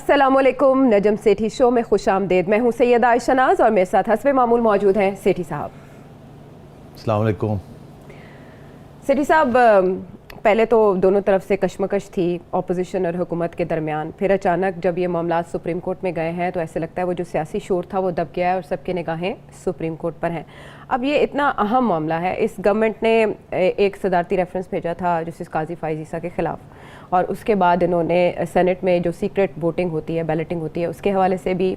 अस्सलामुअलैकुम, नजम सेठी शो में खुश आमदेद। मैं हूँ सैयदा आयशा नाज और मेरे साथ हस्बे मामूल मौजूद हैं सेठी साहब। अस्सलामुअलैकुम। सेठी साहब, पहले तो दोनों तरफ से कशमकश थी ऑपोजिशन और हुकूमत के दरमियान, फिर अचानक जब ये मामला सुप्रीम कोर्ट में गए हैं तो ऐसे लगता है वो जो सियासी शोर था वो दब गया है और सबकी निगाहें सुप्रीम कोर्ट पर हैं। अब ये इतना अहम मामला है, इस गवर्नमेंट ने एक सदारती रेफरेंस भेजा था जस्टिस काजी फाइज ईसा के ख़िलाफ़, और उसके बाद इन्होंने सेनेट में जो सीक्रेट वोटिंग होती है, बैलेटिंग होती है, उसके हवाले से भी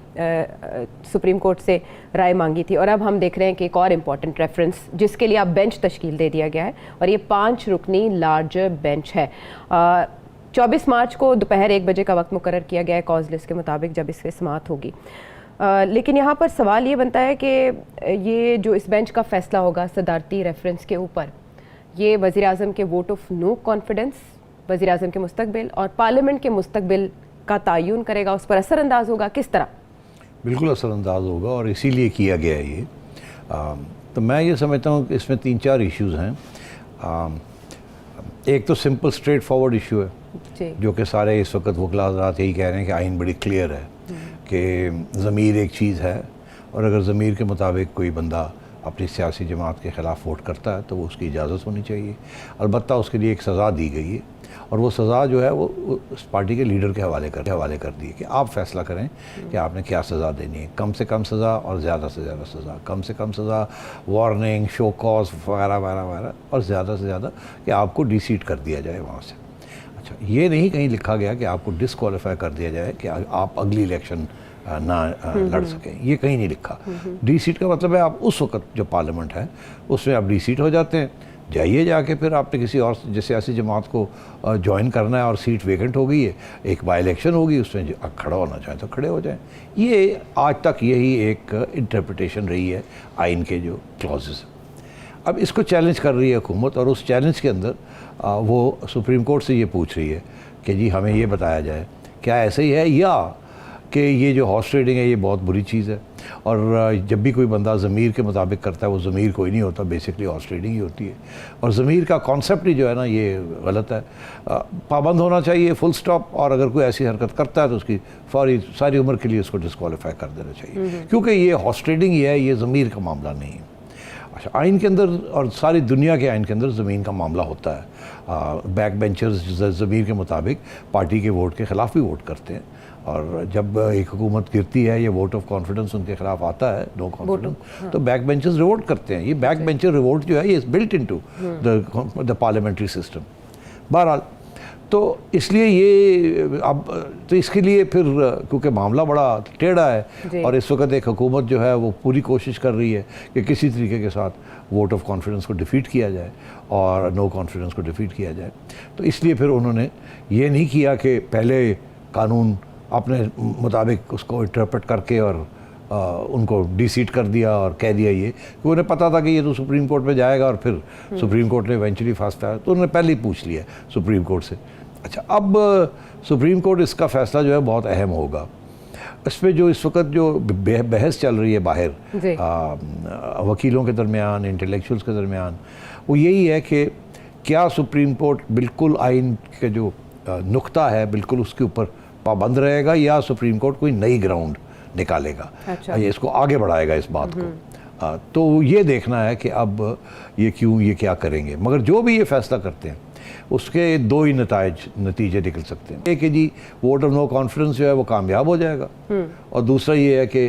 सुप्रीम कोर्ट से राय मांगी थी। और अब हम देख रहे हैं कि एक और इम्पॉर्टेंट रेफरेंस जिसके लिए अब बेंच तश्कील दे दिया गया है, और ये 5 रुकनी लार्जर बेंच है। 24 मार्च को दोपहर 1 बजे का वक्त मुकर्रर किया गया है कॉज लिस्ट के मुताबिक, जब इसकी समाअत होगी। लेकिन यहाँ पर सवाल ये बनता है कि ये जो इस बेंच का फ़ैसला होगा सदारती रेफरेंस के ऊपर, ये वज़ीर-ए-आज़म के वोट ऑफ नो कॉन्फिडेंस, वज़ीर-ए-आज़म के मुस्तकबिल और पार्लियामेंट के मुस्तकबिल का तयन करेगा, उस पर असरअंदाज होगा किस तरह? बिल्कुल असरअंदाज होगा और इसीलिए किया गया है ये। तो मैं ये समझता हूँ कि इसमें 3-4 इश्यूज़ हैं। एक तो सिंपल स्ट्रेट फॉरवर्ड इशू है जो कि सारे इस वक्त वकला हज़रात यही कह रहे हैं कि आइन बड़ी क्लियर है कि ज़मीर एक चीज़ है, और अगर ज़मीर के मुताबिक कोई बंदा अपनी सियासी जमात के ख़िलाफ़ वोट करता है तो वो उसकी इजाज़त होनी चाहिए। अलबत्ता उसके लिए एक सज़ा दी गई है, और वो सज़ा जो है वो उस पार्टी के लीडर के हवाले कर दी है कि आप फ़ैसला करें कि आपने क्या सज़ा देनी है। कम से कम सज़ा और ज़्यादा से ज़्यादा सज़ा, कम से कम सज़ा, वार्निंग, शो कॉज वगैरह वगैरह वगैरह, और ज़्यादा से ज़्यादा कि आपको डिसीट कर दिया जाए वहाँ से। अच्छा, ये नहीं कहीं लिखा गया कि आपको डिसक्वालीफाई कर दिया जाए कि आप अगली इलेक्शन ना लड़ सकें, ये कहीं नहीं लिखा। डी सीट का मतलब है आप उस वक्त जो पार्लियामेंट है उसमें आप डी सीट हो जाते हैं, जाइए जाके फिर आपने किसी और सियासी जमात को ज्वाइन करना है और सीट वेकेंट हो गई है, एक बाई इलेक्शन होगी, उसमें खड़ा होना चाहें तो खड़े हो जाएं। ये आज तक यही एक इंटरप्रिटेशन रही है आइन के जो क्लॉजेस। अब इसको चैलेंज कर रही है हुकूमत, और उस चैलेंज के अंदर वो सुप्रीम कोर्ट से ये पूछ रही है कि जी हमें ये बताया जाए क्या ऐसे ही है या कि ये जो हॉर्स ट्रेडिंग है ये बहुत बुरी चीज़ है, और जब भी कोई बंदा ज़मीर के मुताबिक करता है वो ज़मीर कोई नहीं होता, बेसिकली हॉर्स ट्रेडिंग ही होती है, और ज़मीर का कॉन्सेप्ट ही जो है ना ये गलत है, पाबंद होना चाहिए, फुल स्टॉप। और अगर कोई ऐसी हरकत करता है तो उसकी फौरी सारी उम्र के लिए उसको डिस्क्वालीफाई कर देना चाहिए, क्योंकि ये हॉर्स ट्रेडिंग ही है, ये ज़मीर का मामला नहीं है। अच्छा, आइन के अंदर और सारी दुनिया के आइन के अंदर ज़मीन का मामला होता है। बैक बेंचर्स ज़मीर के मुताबिक पार्टी के वोट के ख़िलाफ़ भी वोट करते हैं, और जब एक हुकूमत गिरती है या वोट ऑफ कॉन्फिडेंस उनके खिलाफ आता है, नो कॉन्फिडेंस, तो बैक बेंचर्स रिवोट करते हैं। ये बैक बेंचर रिवोट जो है ये built into the parliamentary system. बहरहाल तो इसलिए ये अब तो इसके लिए फिर क्योंकि मामला बड़ा टेढ़ा है और इस वक्त एक हुकूमत जो है वो पूरी कोशिश कर रही है कि किसी तरीके के साथ वोट ऑफ कॉन्फिडेंस को डिफीट किया जाए और नो कॉन्फिडेंस को डिफीट किया जाए, तो इसलिए फिर उन्होंने ये नहीं किया कि पहले कानून अपने मुताबिक उसको इंटरप्रेट करके और उनको डिसीट कर दिया और कह दिया ये, क्योंकि उन्हें पता था कि ये तो सुप्रीम कोर्ट में जाएगा और फिर सुप्रीम कोर्ट ने इवेंचुअली फास्ता, तो उन्होंने पहले ही पूछ लिया सुप्रीम कोर्ट से। अच्छा, अब सुप्रीम कोर्ट इसका फ़ैसला जो है बहुत अहम होगा। इस पर जो इस वक्त जो बहस चल रही है बाहर वकीलों के दरमियान, इंटेलेक्चुअल्स के दरमियान, वो यही है कि क्या सुप्रीम कोर्ट बिल्कुल आइन के जो नुक्ता है बिल्कुल उसके ऊपर पाबंद रहेगा या सुप्रीम कोर्ट कोई नई ग्राउंड निकालेगा। अच्छा। इसको आगे बढ़ाएगा इस बात को। तो ये देखना है कि अब ये क्या करेंगे, मगर जो भी ये फैसला करते हैं उसके 2 ही नतीजे निकल सकते हैं। एक है जी वोट ऑफ नो कॉन्फिडेंस जो है वो कामयाब हो जाएगा, और दूसरा ये है कि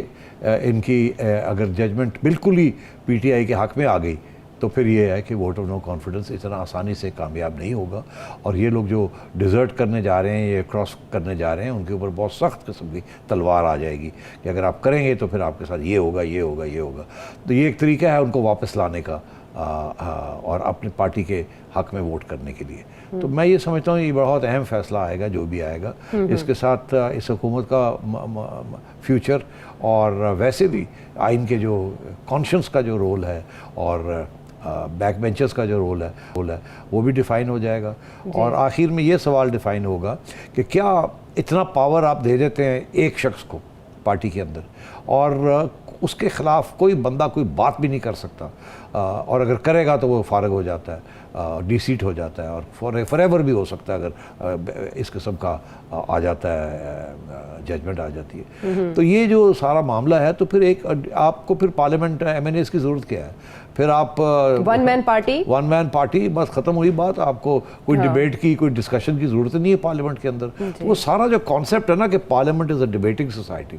इनकी अगर जजमेंट बिल्कुल ही पीटीआई के हक़ में आ गई तो फिर ये है कि वोट ऑफ नो कॉन्फिडेंस इतना आसानी से कामयाब नहीं होगा, और ये लोग जो डिज़र्ट करने जा रहे हैं, ये क्रॉस करने जा रहे हैं, उनके ऊपर बहुत सख्त किस्म की तलवार आ जाएगी कि अगर आप करेंगे तो फिर आपके साथ ये होगा, ये होगा, ये होगा। तो ये एक तरीका है उनको वापस लाने का और अपनी पार्टी के हक़ में वोट करने के लिए। तो मैं ये समझता हूँ ये बहुत अहम फ़ैसला आएगा जो भी आएगा, इसके साथ इस हुकूमत का फ्यूचर और वैसे भी आइन के जो कॉन्शियंस का जो रोल है और बैक बेंचर्स का जो रोल है वो भी डिफ़ाइन हो जाएगा। और आखिर में ये सवाल डिफ़ाइन होगा कि क्या इतना पावर आप दे देते हैं एक शख्स को पार्टी के अंदर, और उसके ख़िलाफ़ कोई बंदा कोई बात भी नहीं कर सकता, और अगर करेगा तो वो फारग हो जाता है, डिसीट हो जाता है, और फॉरएवर भी हो सकता है अगर इस किस्म का आ जाता है, जजमेंट आ जाती है। तो ये जो सारा मामला है, तो फिर आपको फिर पार्लियामेंट MNAs की ज़रूरत क्या है? फिर आप वन मैन पार्टी बस ख़त्म हुई बात। आपको कोई डिबेट की, कोई डिस्कशन की ज़रूरत नहीं है पार्लियामेंट के अंदर। तो वो सारा जो कॉन्सेप्ट है ना कि parliament is a debating society,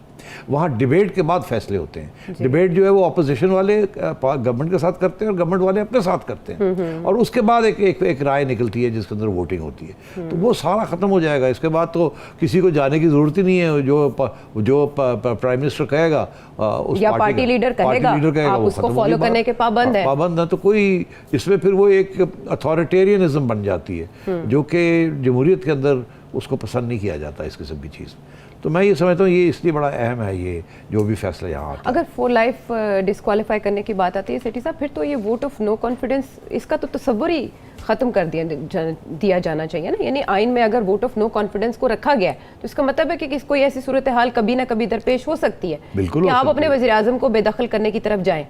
वहाँ डिबेट के बाद फैसले होते हैं। डिबेट जो है वो अपोजिशन वाले गवर्नमेंट के साथ करते हैं और गवर्नमेंट वाले अपने साथ करते हैं, और उसके बाद एक राय निकलती है जिसके अंदर वोटिंग होती है। तो वो सारा ख़त्म हो जाएगा। इसके बाद तो किसी को जाने की ज़रूरत ही नहीं है। जो प्राइम मिनिस्टर कहेगा, उस या पार्टी लीडर कहेगा, आप उसको फॉलो करने के पाबंद है। तो कोई इसमें फिर वो एक अथॉरिटेरियनिज्म बन जाती है, जो कि जमहूरियत के अंदर उसको पसंद नहीं किया जाता इस किस्म की चीज़। तो मैं ये समझता हूँ ये इसलिए बड़ा अहम है, ये जो भी फैसला यहाँ आता है। अगर फॉर लाइफ डिस्क्वालीफाई करने की बात आती है सेठी साहब, फिर तो ये वोट ऑफ नो कॉन्फिडेंस, इसका तो तस्वुर ही ख़त्म कर दिया जाना चाहिए ना। यानी आइन में अगर वोट ऑफ नो कॉन्फिडेंस को रखा गया है तो इसका मतलब है कि कोई ऐसी सूरत हाल कभी ना कभी दरपेश हो सकती है कि आप अपने वज़ीर आज़म को बेदखल करने की तरफ जाएँ।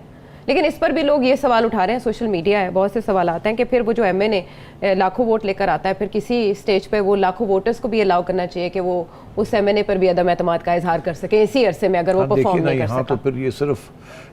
लेकिन इस पर भी लोग ये सवाल उठा रहे हैं, सोशल मीडिया है, बहुत से सवाल आते हैं कि फिर वो जो MNA लाखों वोट लेकर आता है, फिर किसी स्टेज पे वो लाखों वोटर्स को भी अलाउ करना चाहिए कि वो उस MNA पर भी अदम एतमाद का इजहार कर सके इसी अरसे में, अगर वो परफॉर्म नहीं कर सका। तो फिर ये सिर्फ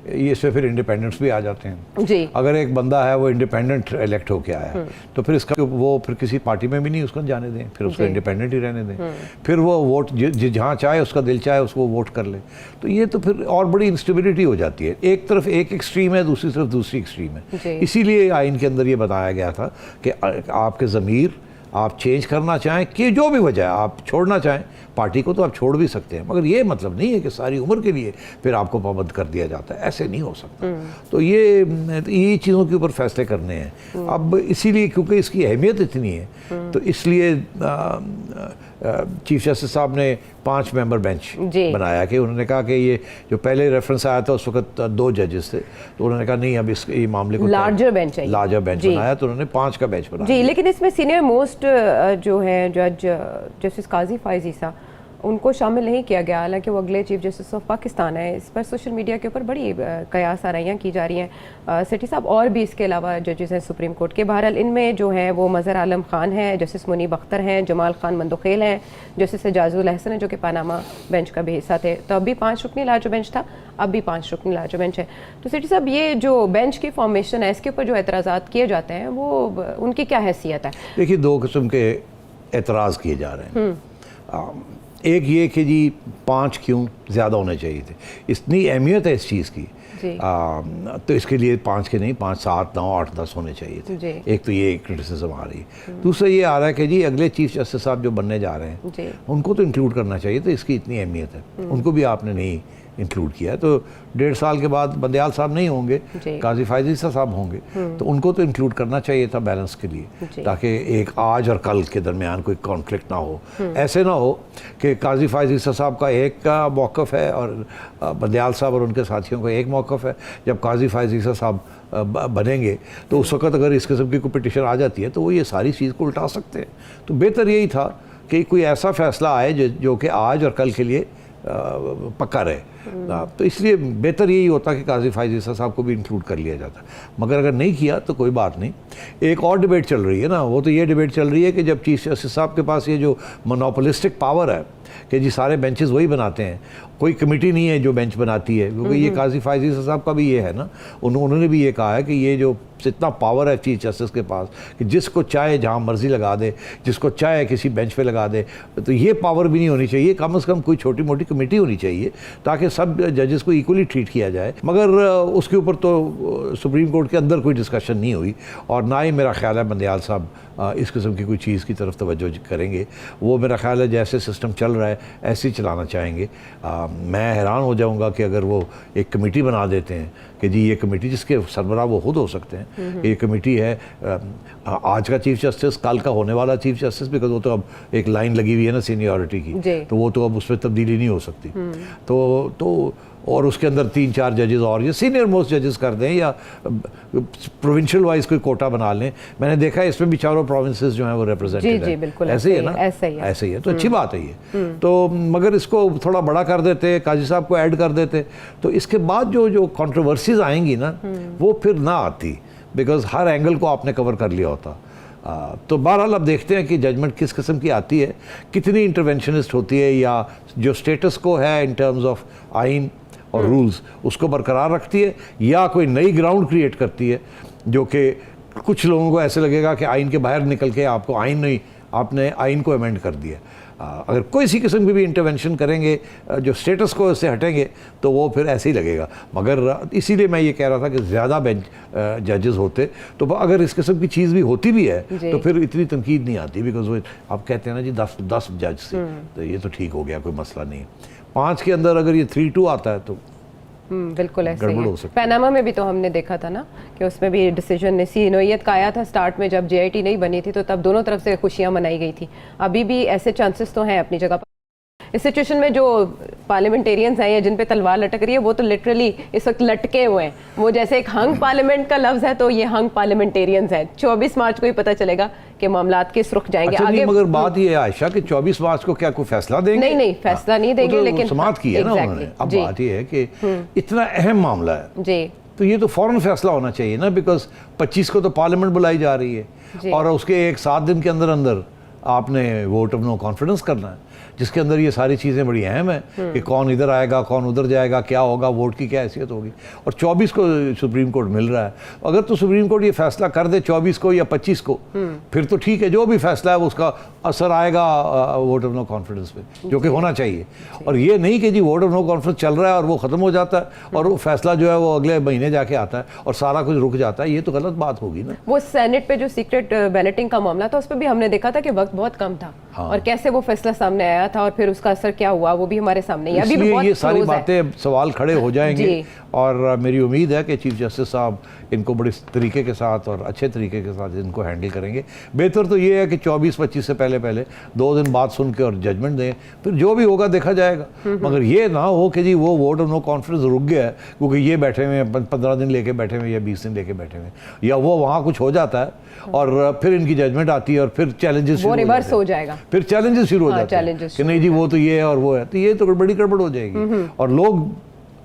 इसमें फिर इंडिपेंडेंट्स भी आ जाते हैं जी। अगर एक बंदा है वो इंडिपेंडेंट इलेक्ट होके आया है, तो फिर इसका वो फिर किसी पार्टी में भी नहीं उसको जाने दें, फिर उसको इंडिपेंडेंट ही रहने दें, फिर वो वोट जहाँ चाहे, उसका दिल चाहे उसको वोट कर ले। तो ये तो फिर और बड़ी इंस्टेबिलिटी हो जाती है। एक तरफ एक एक्सट्रीम है, दूसरी तरफ दूसरी एक्सट्रीम है। इसीलिए आइन के अंदर ये बताया गया था कि आपके ज़मीर आप चेंज करना चाहें कि जो भी वजह है, आप छोड़ना चाहें पार्टी को तो आप छोड़ भी सकते हैं, मगर ये मतलब नहीं है कि सारी उम्र के लिए फिर आपको पाबंद कर दिया जाता है। ऐसे नहीं हो सकता। तो ये चीज़ों के ऊपर फैसले करने हैं अब। इसीलिए क्योंकि इसकी अहमियत इतनी है, तो इसलिए चीफ जस्टिस साहब ने 5 मेंबर बेंच बनाया कि उन्होंने कहा कि ये जो पहले रेफरेंस आया था उस वक्त 2 जजेस थे, तो उन्होंने कहा नहीं अब ये मामले को लार्जर बेंच बनाया, तो उन्होंने 5 का बेंच बनाया। जी, लेकिन इसमें सीनियर मोस्ट जो है जज जस्टिस काजी फायज ईसा, उनको शामिल नहीं किया गया, हालांकि वो अगले चीफ जस्टिस ऑफ पाकिस्तान है। इस पर सोशल मीडिया के ऊपर बड़ी कयास आराइयाँ की जा रही हैं सेठी साहब। और भी इसके अलावा जजेस हैं सुप्रीम कोर्ट के, बहरहाल इनमें जो है वो मज़हर आलम खान है, जस्टिस मुनीब अख्तर हैं, जमाल खान मंदोखेल हैं, जस्टिस एजाजुल अहसन है जो कि पनामा बेंच का भी हिस्सा थे। तो अब भी 5 रुकनी लार्जर बेंच था, अब भी 5 रुकनी लार्जर बेंच है। तो सेठी साहब ये जो बेंच की फॉर्मेशन है, इसके ऊपर जो एतराज़ात किए जाते हैं वो उनकी क्या हैसियत है? देखिए 2 किस्म के एतराज़ किए जा रहे हैं। एक ये कि जी 5 क्यों ज़्यादा होने चाहिए थे, इतनी अहमियत है इस चीज़ की, तो इसके लिए 5 के नहीं 5, 7, 9, 8, 10 होने चाहिए थे। एक तो ये क्रिटिसिज्म आ रही है। दूसरा ये आ रहा है कि जी अगले चीफ जस्टिस साहब जो बनने जा रहे हैं उनको तो इंक्लूड करना चाहिए, तो इसकी इतनी अहमियत है, उनको भी आपने नहीं इंक्लूड किया है। तो 1.5 साल के बाद बंदयाल साहब नहीं होंगे, काजी फायज ईसा साहब होंगे, तो उनको तो इंक्लूड करना चाहिए था बैलेंस के लिए, ताकि एक आज और कल के दरमियान कोई कॉन्फ्लिक्ट ना हो। ऐसे ना हो कि काजी फायज ईसा साहब का एक का मौक़िफ़ है और बंदयाल साहब और उनके साथियों का एक मौक़िफ़ है। जब काजी फायज ईसा साहब बनेंगे तो उस वक्त अगर इस किस्म की कोई पिटिशन आ जाती है तो वो ये सारी चीज़ को उल्टा सकते हैं। तो बेहतर यही था कि कोई ऐसा फ़ैसला आए जो कि आज और कल के लिए पक्का रहे। तो इसलिए बेहतर यही होता कि काजी फायज ईसा साहब को भी इंक्लूड कर लिया जाता, मगर अगर नहीं किया तो कोई बात नहीं। एक और डिबेट चल रही है ना, वो तो ये डिबेट चल रही है कि जब चीफ जस्टिस साहब के पास ये जो मोनोपोलिस्टिक पावर है कि जी सारे बेंचेस वही बनाते हैं, कोई कमेटी नहीं है जो बेंच बनाती है, क्योंकि ये काजी फायज ईसा साहब का भी ये है ना, उन्होंने भी ये कहा है कि ये जो इतना पावर है चीफ जस्टिस के पास कि जिसको चाहे जहाँ मर्जी लगा दे, जिसको चाहे किसी बेंच पे लगा दे, तो ये पावर भी नहीं होनी चाहिए। कम से कम कोई छोटी मोटी कमेटी होनी चाहिए ताकि सब जजेस को इक्वली ट्रीट किया जाए। मगर उसके ऊपर तो सुप्रीम कोर्ट के अंदर कोई डिस्कशन नहीं हुई, और ना ही मेरा ख्याल है बंदयाल साहब इस किस्म की कोई चीज़ की तरफ तवज्जो करेंगे। वो मेरा ख्याल है जैसे सिस्टम चल रहा है ऐसे ही चलाना चाहेंगे। मैं हैरान हो जाऊंगा कि अगर वो एक कमेटी बना देते हैं कि जी ये कमेटी, जिसके सरबराह वो खुद हो सकते हैं, ये कमेटी है आज का चीफ जस्टिस, कल का होने वाला चीफ जस्टिस, बिकॉज वो तो अब एक लाइन लगी हुई है ना सीनियरिटी की, तो वो तो अब उसमें तब्दीली नहीं हो सकती। तो और उसके अंदर 3-4 जजेस और ये सीनियर मोस्ट जजेस कर दें या प्रोविंशियल वाइज कोई कोटा बना लें। मैंने देखा है इसमें भी चारों प्रोविंसेस जो हैं वो रिप्रेजेंटेड है। बिल्कुल ऐसे ही है ना, ऐसे ही है। तो अच्छी बात है ये। तो मगर इसको थोड़ा बड़ा कर देते, काजी साहब को ऐड कर देते, तो इसके बाद जो कंट्रोवर्सीज आएंगी ना वो फिर ना आती, बिकॉज हर एंगल को आपने कवर कर लिया होता। तो बहरहाल अब देखते हैं कि जजमेंट किस किस्म की आती है, कितनी इंटरवेंशनिस्ट होती है, या जो स्टेटस को है इन टर्म्स ऑफ आइन और रूल्स उसको बरकरार रखती है, या कोई नई ग्राउंड क्रिएट करती है जो कि कुछ लोगों को ऐसे लगेगा कि आइन के बाहर निकल के आपको आइन नहीं, आपने आइन को अमेंड कर दिया। अगर कोई सी किस्म की भी इंटरवेंशन करेंगे, जो स्टेटस को इससे हटेंगे, तो वो फिर ऐसे ही लगेगा। मगर इसीलिए मैं ये कह रहा था कि ज़्यादा बेंच जजेस होते, तो अगर इस किस्म की चीज़ भी होती भी है तो फिर इतनी तनकीद नहीं आती, बिकॉज वो आप कहते हैं ना जी 10 जज से, तो ये तो ठीक हो गया, कोई मसला नहीं है। 5 के अंदर अगर ये 3-2 आता है तो बिल्कुल ऐसे ही है। पैनामा में भी तो हमने देखा था ना कि उसमें भी डिसीजन नसी नोयत का आया था स्टार्ट में, जब जेआईटी नहीं बनी थी, तो तब दोनों तरफ से खुशियां मनाई गई थी। अभी भी ऐसे चांसेस तो हैं अपनी जगह पर। इस सिचुएशन में जो पार्लियामेंटेरियंस हैं या जिन पे तलवार लटक रही है, वो तो लिटरली इस वक्त लटके हुए हैं। वो जैसे एक हंग पार्लियामेंट का लफ्ज है, तो ये हंग पार्लियामेंटेरियंस हैं। 24 मार्च को ही पता चलेगा कि मामलात किस रुख जाएंगे। अच्छा, आगे मगर बात ये है आयशा कि 24 मार्च को क्या कोई फैसला देंगे? नहीं, फैसला नहीं देंगे, लेकिन समाअत की है ना उन्होंने। अब बात ये है कि इतना अहम मामला है जी, तो ये तो फौरन फैसला होना चाहिए ना, बिकॉज 25 को तो पार्लियामेंट बुलाई जा रही है और उसके 7 दिन के अंदर अंदर आपने वोट ऑफ नो कॉन्फिडेंस करना है, जिसके अंदर ये सारी चीज़ें बड़ी अहम है कि कौन इधर आएगा, कौन उधर जाएगा, क्या होगा, वोट की क्या हैसियत होगी। और 24 को सुप्रीम कोर्ट मिल रहा है। अगर तो सुप्रीम कोर्ट ये फैसला कर दे 24 को या 25 को, फिर तो ठीक है, जो भी फैसला है उसका असर आएगा वोट ऑफ नो कॉन्फिडेंस पे, जो कि होना चाहिए। और ये नहीं कि जी वोट ऑफ नो कॉन्फिडेंस चल रहा है और वो ख़त्म हो जाता है और वो फैसला जो है वो अगले महीने जाके आता है और सारा कुछ रुक जाता है, ये तो गलत बात होगी ना। वो सेनेट पे जो सीक्रेट बैलेटिंग का मामला था, उस पर भी हमने देखा था कि वक्त बहुत कम था और कैसे वो फैसला सामने आया था और फिर उसका असर क्या हुआ, वो भी हमारे सामने है। अभी भी बहुत ये सारी बातें सवाल खड़े हो जाएंगे और मेरी उम्मीद है कि चीफ जस्टिस साहब इनको बड़े तरीके के साथ और अच्छे तरीके के साथ इनको हैंडल करेंगे। बेहतर तो ये है कि 24-25 से पहले 2 दिन बाद सुन के और जजमेंट दें, फिर जो भी होगा देखा जाएगा। मगर ये ना हो कि जी वो वोट ऑफ नो कॉन्फिडेंस रुक गया है क्योंकि ये बैठे हुए हैं 15 दिन लेके बैठे हुए या 20 दिन लेके बैठे हुए, या वो वहाँ कुछ हो जाता है और फिर इनकी जजमेंट आती है और फिर चैलेंजेस रिवर्स हो जाएगा, फिर चैलेंजेस शुरू हो जाते हैं कि नहीं जी वो तो ये है और वो है, तो ये तो बड़ी गड़बड़ हो जाएगी और लोग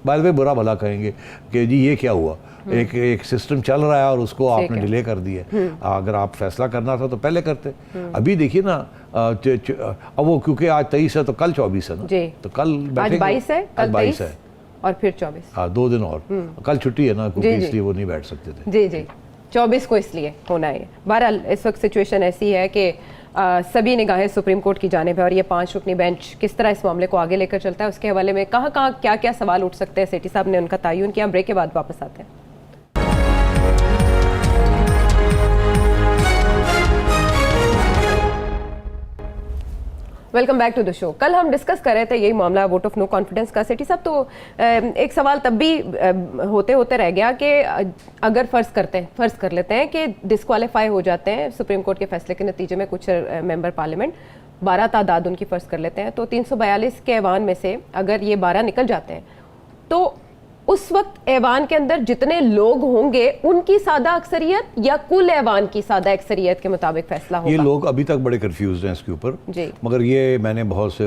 बाद में बुरा भला कहेंगे कि जी ये क्या हुआ, एक सिस्टम चल रहा है और उसको आपने डिले कर दिया। अगर आप फैसला करना था तो पहले करते। अभी देखिए ना, अब वो क्योंकि आज 23 है तो कल 24 है ना, तो कल आज 22 है, कल 22 है और फिर 24। हाँ, 2 दिन और, कल छुट्टी है ना क्योंकि इसलिए वो नहीं बैठ सकते थे। जी जी, 24 को इसलिए होना है। बहरहाल इस वक्त सिचुएशन ऐसी है कि सभी निगाहें सुप्रीम कोर्ट की जानिब है और ये 5 रुकनी बेंच किस तरह इस मामले को आगे लेकर चलता है, उसके हवाले में कहाँ क्या क्या सवाल उठ सकते हैं, सेठी साहब ने उनका तयन किया। ब्रेक के बाद वापस आते हैं। Welcome back to the show. कल हम डिस्कस कर रहे थे यही मामला वोट ऑफ नो कॉन्फिडेंस का। सेठी साहब, तो एक सवाल तब भी होते होते रह गया कि अगर फ़र्ज़ कर लेते हैं कि डिस्क्वालीफाई हो जाते हैं सुप्रीम कोर्ट के फैसले के नतीजे में कुछ मेंबर पार्लियामेंट, 12 तादाद उनकी फ़र्ज़ कर लेते हैं, तो 342 के ऐवान में से अगर ये 12 निकल जाते हैं तो उस वक्त ऐवान के अंदर जितने लोग होंगे उनकी सादा अक्सरियत या कुल ऐवान की सादा अक्सरियत के मुताबिक फैसला होगा? ये लोग अभी तक बड़े कंफ्यूज हैं इसके ऊपर, मगर ये मैंने बहुत से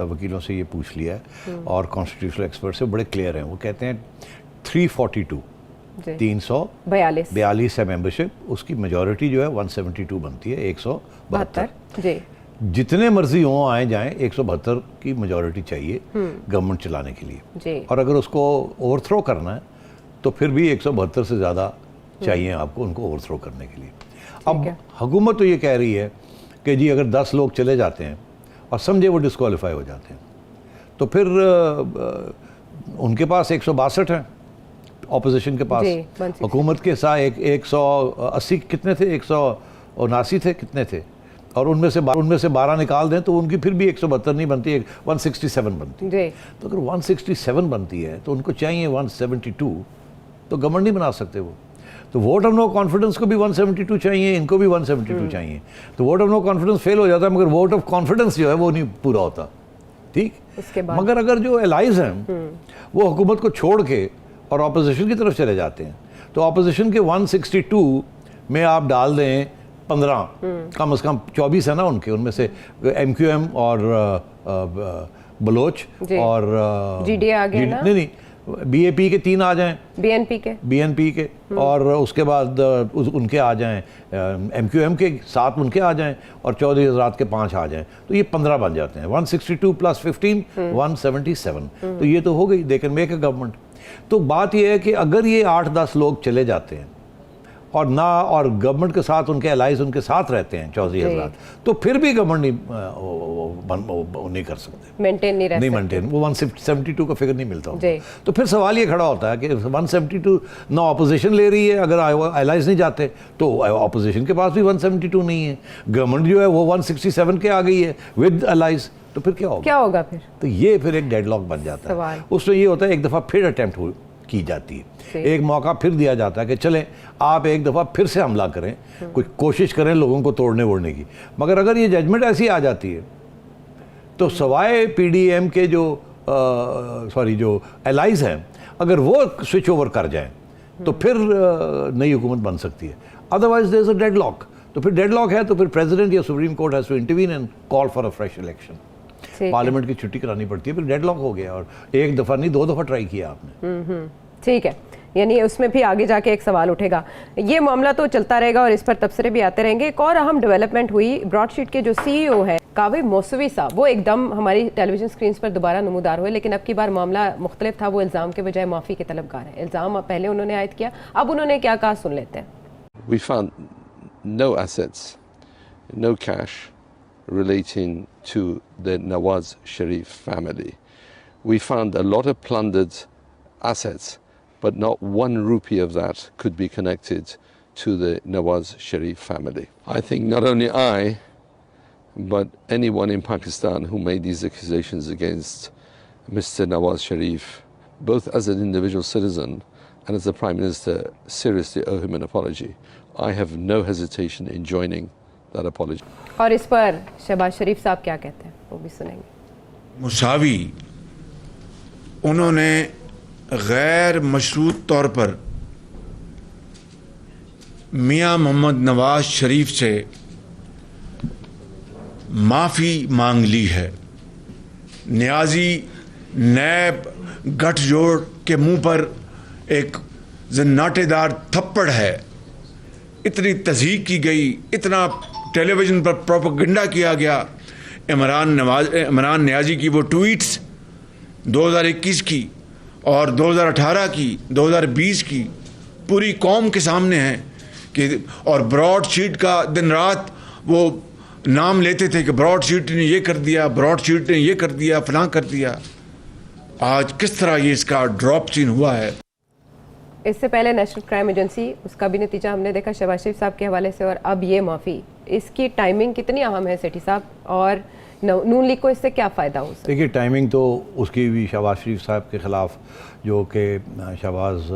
वकीलों से ये पूछ लिया है और कॉन्स्टिट्यूशनल एक्सपर्ट से बड़े क्लियर हैं। वो कहते हैं 342 है मेंबरशिप, उसकी मेजॉरिटी जो है 172 बनती है, 172। जितने मर्जी हों आए जाएं, 172 की मेजॉरिटी चाहिए गवर्नमेंट चलाने के लिए। और अगर उसको ओवरथ्रो करना है तो फिर भी 172 से ज़्यादा चाहिए आपको उनको ओवरथ्रो करने के लिए। अब हुकूमत तो ये कह रही है कि जी अगर 10 लोग चले जाते हैं और समझे वो डिस्क्वालीफाई हो जाते हैं तो फिर उनके पास 162 हैं ऑपोजिशन के पास, हुकूमत के साथ 180 कितने थे, 179 थे, कितने थे, और उनमें से 12 निकाल दें तो उनकी फिर भी 172 नहीं बनती, 167 बनती है। तो अगर 167 बनती है तो उनको चाहिए 172, तो गवर्नमेंट नहीं बना सकते वो। तो वोट ऑफ नो कॉन्फिडेंस को भी 172 चाहिए, इनको भी 172 चाहिए, तो vote of no confidence fail हो जाता है, मगर वोट ऑफ कॉन्फिडेंस जो है वो नहीं पूरा होता। ठीक, उसके बाद मगर अगर जो एलाइज हैं वो हुकूमत को छोड़ के और ऑपोजिशन की तरफ चले जाते हैं, तो ऑपोजिशन के 162 में आप डाल दें 15, कम से कम 24 है ना उनके, उनमें से MQM और बलोच और GDA आ गए ना? नहीं, BAP के 3 आ जाएं, BNP के और उसके बाद उनके आ जाएं, MQM के 7 उनके आ जाएं और चौधरी हजरात के 5 आ जाएं, तो ये 15 बन जाते हैं। 162 + 15 177, तो ये तो हो गई, they can make a government. तो बात ये है कि अगर ये 8-10 लोग चले जाते हैं और गवर्नमेंट के साथ उनके एलाइज उनके साथ रहते हैं चौधरी हजरात, तो फिर भी गवर्नमेंट नहीं कर सकते, मेंटेन नहीं मेंटेन, वो 172 का फिगर नहीं मिलता उनको। तो फिर सवाल ये खड़ा होता है कि 172 ना ऑपोजिशन ले रही है, अगर एलाइज नहीं जाते तो ऑपोजिशन के पास भी 172 नहीं है, गवर्नमेंट जो है वो 167 के आ गई है विद एलाइज, तो फिर क्या होगा फिर? तो ये फिर एक डेडलॉक बन जाता है। उसमें ये होता है एक दफ़ा फिर अटेम्प्ट की जाती है, एक मौका फिर दिया जाता है कि चलें आप एक दफ़ा फिर से हमला करें, कुछ कोशिश करें लोगों को तोड़ने वोड़ने की। मगर अगर ये जजमेंट ऐसी आ जाती है तो सवाए PDM के जो एलाइज हैं, अगर वो स्विच ओवर कर जाएं तो फिर नई हुकूमत बन सकती है, otherwise there is a deadlock. तो फिर डेडलॉक है तो फिर प्रेसिडेंट या supreme court has to intervene and call for a fresh election, parliament की छुट्टी करानी पड़ती है, फिर डेडलॉक हो गया और एक दफ़ा नहीं 2 दफ़ा ट्राई किया आपने। ठीक है, यानी उसमें भी आगे जाके एक सवाल उठेगा। ये मामला तो चलता रहेगा और इस पर तबसरे भी आते रहेंगे। एक और अहम डेवलपमेंट हुई, ब्रॉडशीट के जो CEO हैं काविब मौसवी साहब, वो एकदम हमारी टेलीविजन स्क्रीन पर दोबारा नमूदार हुए, लेकिन अब की बार मामला मुख्तलिफ था। वो इल्ज़ाम के बजाय माफ़ी के तलबगार है। इल्ज़ाम पहले उन्होंने आयद किया, अब उन्होंने क्या कहा सुन लेते हैं। We found no assets, no cash relating to the Nawaz Sharif family. We found a lot of plundered assets, but not 1 rupee of that could be connected to the Nawaz Sharif family. I think not only I, but anyone in Pakistan who made these accusations against Mr. Nawaz Sharif, both as an individual citizen and as the Prime Minister, seriously owe him an apology. I have no hesitation in joining that apology. और इस पर शहबाज शरीफ साहब क्या कहते हैं वो भी सुनेंगे। मुसावी उन्होंने गैर मशरूत तौर पर मियां मोहम्मद नवाज शरीफ से माफ़ी मांग ली है। न्याजी नैब गठजोड़ के मुंह पर एक जन्नाटेदार थप्पड़ है। इतनी तज़हीक की गई, इतना टेलीविज़न पर प्रोपेगेंडा किया गया। इमरान न्याजी की वो ट्वीट्स 2021 की और 2018 की, 2020 की पूरी कौम के सामने हैं कि, और ब्रॉडशीट का दिन रात वो नाम लेते थे कि ब्रॉडशीट ने ये कर दिया, ब्रॉडशीट ने ये कर दिया, फलां कर दिया। आज किस तरह ये इसका ड्रॉप सीन हुआ है। इससे पहले नेशनल क्राइम एजेंसी, उसका भी नतीजा हमने देखा शहबाज शरीफ साहब के हवाले से, और अब ये माफ़ी, इसकी टाइमिंग कितनी अहम है सेठी साहब, और नून लीग को इससे क्या फ़ायदा हो सकता है? देखिए टाइमिंग तो उसकी भी शहबाज शरीफ साहब के ख़िलाफ़, जो कि शहबाज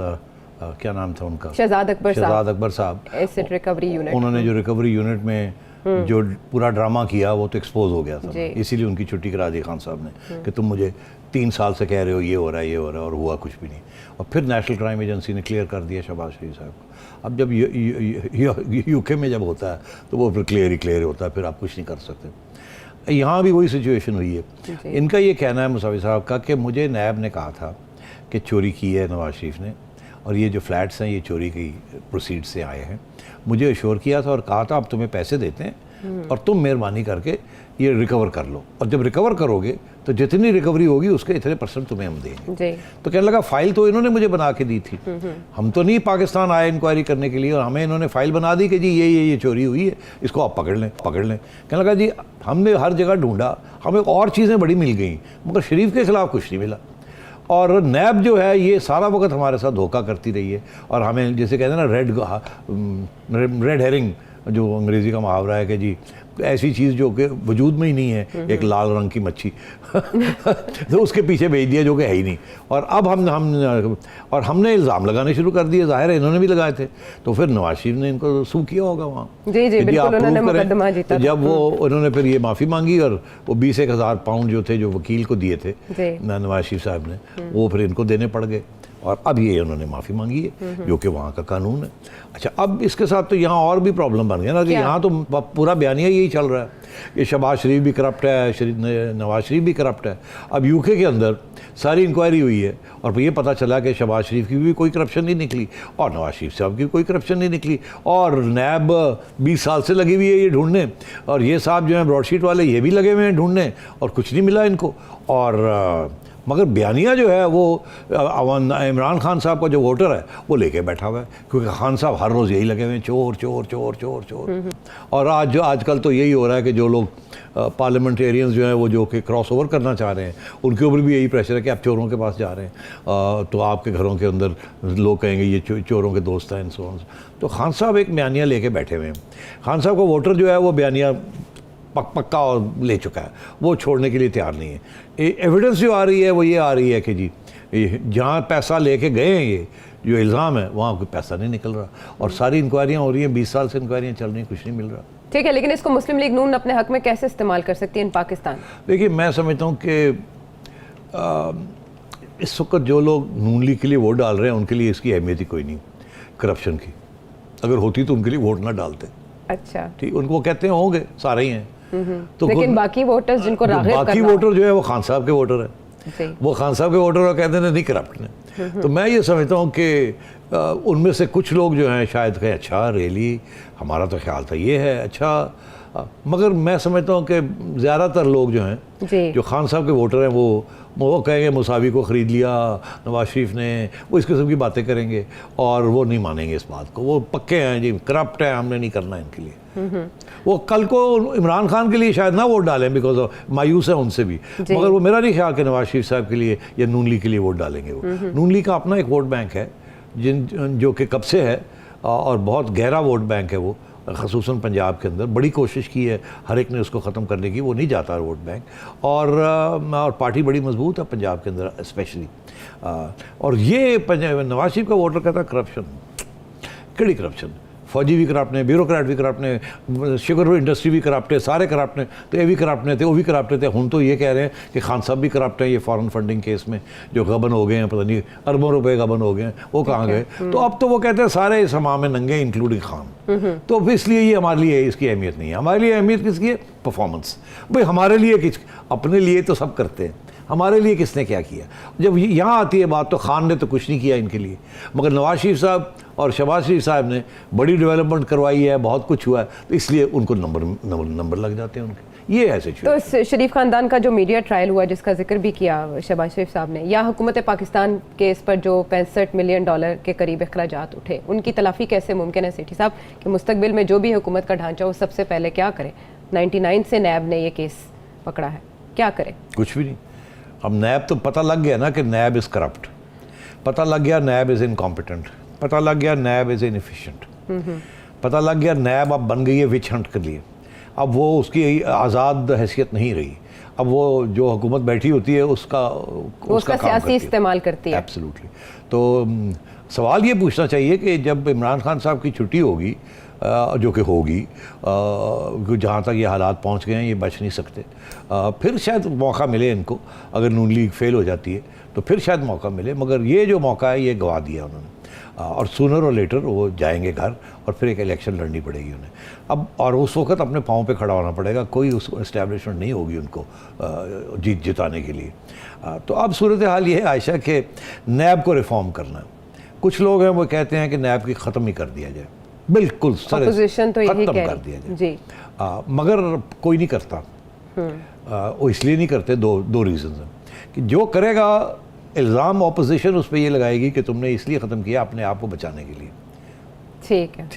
क्या नाम था उनका, शहजाद अकबर साहब, एसेट रिकवरी यूनिट, उन्होंने जो रिकवरी यूनिट में जो पूरा ड्रामा किया वो तो एक्सपोज हो गया था, इसीलिए उनकी छुट्टी करा दी खान साहब ने कि तुम मुझे 3 साल से कह रहे हो ये हो रहा है, ये हो रहा है, और हुआ कुछ भी नहीं। और फिर नेशनल क्राइम एजेंसी ने क्लियर कर दिया शहबाज शरीफ साहब को। अब जब यूके में जब होता है तो वो फिर क्लियर होता है, फिर आप कुछ नहीं कर सकते। यहाँ भी वही सिचुएशन हुई है। इनका ये कहना है मुसावी साहब का कि मुझे नैब ने कहा था कि चोरी की है नवाज शरीफ ने, और ये जो फ्लैट्स हैं ये चोरी की प्रोसीड से आए हैं। मुझे अश्योर किया था और कहा था अब तुम्हें पैसे देते हैं और तुम मेहरबानी करके ये रिकवर कर लो, और जब रिकवर करोगे तो जितनी रिकवरी होगी उसके इतने % तुम्हें हम देंगे। तो कहने लगा फाइल तो इन्होंने मुझे बना के दी थी, हम तो नहीं पाकिस्तान आए इंक्वायरी करने के लिए, और हमें इन्होंने फाइल बना दी कि जी ये चोरी हुई है, इसको आप पकड़ लें। कहने लगा जी हमने हर जगह ढूंढा, हमें और चीज़ें बड़ी मिल गई, मगर शरीफ के खिलाफ कुछ नहीं मिला। और नैब जो है ये सारा वक्त हमारे साथ धोखा करती रही है, और हमें जैसे कहते हैं ना रेड हेरिंग जो अंग्रेज़ी का मुहावरा है कि जी ऐसी चीज़ जो कि वजूद में ही नहीं है, एक लाल रंग की मच्छी तो उसके पीछे भेज दिया जो कि है ही नहीं। और अब हमने इल्ज़ाम लगाने शुरू कर दिए, ज़ाहिर है इन्होंने भी लगाए थे, तो फिर नवाज शरीफ ने इनको सू किया होगा वहाँ। जी जी बिल्कुल, उन्होंने मुकदमा जीता। जब वो उन्होंने फिर ये माफ़ी मांगी और वो 20,000 पाउंड जो थे जो वकील को दिए थे नवाज शरीफ साहब ने, वो फिर इनको देने पड़ गए और अब ये उन्होंने माफ़ी मांगी है जो कि वहाँ का कानून है। अच्छा, अब इसके साथ तो यहाँ और भी प्रॉब्लम बन गया ना कि यहाँ तो पूरा बयानिया यही चल रहा है कि शहबाज शरीफ भी करप्ट है, नवाज शरीफ भी करप्ट है। अब यूके के अंदर सारी इंक्वायरी हुई है और ये पता चला कि शहबाज शरीफ की भी कोई करप्शन नहीं निकली और नवाज शरीफ साहब की कोई करप्शन नहीं निकली, और नैब 20 साल से लगी हुई है ये ढूंढने, और ये साहब जो हैं ब्रॉडशीट वाले ये भी लगे हुए हैं ढूंढने और कुछ नहीं मिला इनको। और मगर बयानिया जो है वो इमरान खान साहब का जो वोटर है वो लेके बैठा हुआ है, क्योंकि खान साहब हर रोज़ यही लगे हुए हैं चोर चोर चोर चोर चोर। और आजकल तो यही हो रहा है कि जो लोग पार्लियामेंटेरियंस जो हैं वो जो कि क्रॉस ओवर करना चाह रहे हैं उनके ऊपर भी यही प्रेशर है कि आप चोरों के पास जा रहे हैं तो आपके घरों के अंदर लोग कहेंगे ये चोरों के दोस्त हैं सो। तो खान साहब एक बयानिया लेके बैठे हुए हैं। खान साहब का वोटर जो है वो बयानिया पक्का और ले चुका है, वो छोड़ने के लिए तैयार नहीं है। एविडेंस जो आ रही है वो ये आ रही है कि जी जहाँ पैसा लेके गए हैं ये जो इल्ज़ाम है वहाँ कोई पैसा नहीं निकल रहा, और सारी इंक्वायरियाँ हो रही हैं, 20 साल से इंक्वायरियाँ चल रही हैं, कुछ नहीं मिल रहा। ठीक है, लेकिन इसको मुस्लिम लीग नून अपने हक में कैसे इस्तेमाल कर सकती है इन पाकिस्तान? देखिए, मैं समझता हूँ कि इस वक्त जो लोग नून लीग के लिए वोट डाल रहे हैं उनके लिए इसकी अहमियत ही कोई नहीं करप्शन की। अगर होती तो उनके लिए वोट ना डालते। अच्छा, ठीक, उनको कहते हैं होंगे सारे ही हैं तो लेकिन बाकी वोटर्स जिनको राग़िब बाकी वोटर जो है वो खान साहब के वोटर है, वो खान साहब के वोटर और कहते हैं नहीं करप्ट ने। तो मैं ये समझता हूँ कि उनमें से कुछ लोग जो हैं शायद कहें अच्छा रियली हमारा तो ख्याल था ये है अच्छा, मगर मैं समझता हूँ कि ज़्यादातर लोग जो हैं जो खान साहब के वोटर हैं वो कहेंगे मुसावी को ख़रीद लिया नवाज शरीफ ने, वो इस किस्म की बातें करेंगे और वो नहीं मानेंगे इस बात को। वो पक्के हैं जी करप्ट है, हमने नहीं करना इनके लिए। वो कल को इमरान खान के लिए शायद ना वोट डालें बिकॉज मायूस है उनसे भी, मगर वो मेरा नहीं ख्याल कि नवाज शरीफ साहब के लिए या नून लीग के लिए वोट डालेंगे। वो नून लीग का अपना एक वोट बैंक है जो कि कब से है और बहुत गहरा वोट बैंक है वो, ख़ुसूसन पंजाब के अंदर बड़ी कोशिश की है हर एक ने उसको ख़त्म करने की, वो नहीं जाता वोट बैंक, और पार्टी बड़ी मजबूत है पंजाब के अंदर स्पेशली। और ये नवाज शरीफ का वोटर कहता है करप्शन, केड़ी करप्शन, फौजी भी करप्ट ने, ब्यूरोक्रेट भी करप्ट ने, शुगर इंडस्ट्री भी करप्ट है, सारे करप्ट ने, तो ये भी करप्ट ने थे, वो भी करप्ट थे। हम तो ये कह रहे हैं कि खान साहब भी करप्ट हैं, ये फॉरेन फंडिंग केस में जो गबन हो गए हैं, पता नहीं अरबों रुपए गबन हो गए हैं, वो कहाँ गए। तो अब तो वो कहते हैं सारे इस हमाम में नंगे इंक्लूडिंग खान। तो इसलिए ये हमारे लिए इसकी अहमियत नहीं है। हमारे लिए अहमियत किसकी है? परफॉर्मेंस। भाई हमारे लिए अपने लिए तो सब करते हैं, हमारे लिए किसने क्या किया? जब यहाँ आती है बात तो खान ने तो कुछ नहीं किया इनके लिए, मगर नवाज शरीफ साहब और शहबाज शरीफ साहब ने बड़ी डेवलपमेंट करवाई है, बहुत कुछ हुआ है, तो इसलिए उनको नंबर लग जाते हैं उनके। ये ऐसे तो इस शरीफ खानदान का जो मीडिया ट्रायल हुआ जिसका जिक्र भी किया शहबाज शरीफ साहब ने, या हुकूमत पाकिस्तान के इस पर जो $65 मिलियन के करीब अखराजात उठे, उनकी तलाफ़ी कैसे मुमकिन है सेठी साहब कि मुस्तकबिल में जो भी हुकूमत का ढांचा हो सबसे पहले क्या करें? 99 से नैब ने ये केस पकड़ा है, क्या करें? कुछ भी नहीं। अब नैब तो पता लग गया ना कि नैब इज़ करप्ट, पता लग गया नैब इज़ इनकॉम्पिटेंट, पता लग गया नैब इज़ इनएफिशिएंट, पता लग गया नैब अब बन गई है विच हंट के लिए। अब वो उसकी आज़ाद हैसियत नहीं रही, अब वो जो हुकूमत बैठी होती है उसका सियासी इस्तेमाल करती है। एब्सोल्युटली। तो सवाल ये पूछना चाहिए कि जब इमरान खान साहब की छुट्टी होगी जो कि होगी, जहाँ तक ये हालात पहुँच गए हैं ये बच नहीं सकते, फिर शायद मौका मिले इनको। अगर नून लीग फेल हो जाती है तो फिर शायद मौका मिले, मगर ये जो मौका है ये गंवा दिया उन्होंने, और सूनर और लेटर वो जाएंगे घर और फिर एक इलेक्शन लड़नी पड़ेगी उन्हें अब, और उस वक्त अपने पाँव पे खड़ा होना पड़ेगा, कोई उस इस्टेब्लिशमेंट नहीं होगी उनको जिताने के लिए। तो अब सूरत हाल ये है आयशा के नैब को रिफॉर्म करना। कुछ लोग हैं वो कहते हैं कि नैब की ख़त्म ही कर दिया जाए, बिल्कुल अपोजिशन तो यही ख़त्म कह कर दिया जाए जी। मगर कोई नहीं करता। वो इसलिए नहीं करते, दो रीज़न हैं कि जो करेगा इल्ज़ाम ऑपोजिशन उस पर ये लगाएगी कि तुमने इसलिए ख़त्म किया अपने आप को बचाने के लिए, ठीक है।